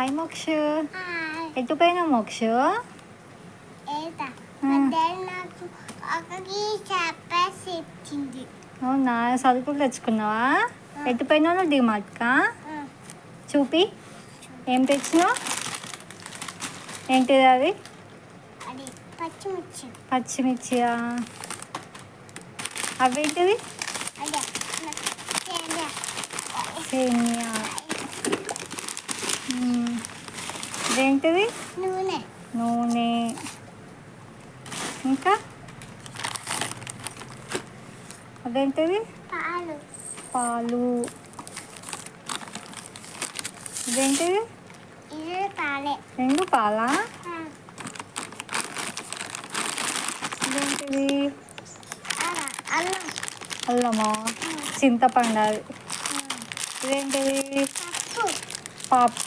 Hi Mokshu. Hi. ఎటు పోయినావు మోక్షు? ఏదా ఆ. నాకు ఒకకి చెప్పేసి ఇచ్చింది. అవునా, సరుకులు తెచ్చుకున్నావా? ఎటు పోయినావు నువ్వు? డిమార్ట్కా? చూపి, ఏం తెచ్చినావు? ఏంటిది అది? అది పచ్చిమిర్చి. పచ్చిమిర్చియా? అవేంటిది? అదే సేమియా. సేమియా. ఇదేంటిది? నూనె. నూనె. ఇంకా అదేంటిది? పాలు. పాలు. ఇదేంటిది? ఇది పాలే. రెండు పాలా? ఆ. ఇదేంటిది? అల్లం. అల్లమా? చింతపండు అది. ఆ. ఇదేంటిది? పప్పు. పాప్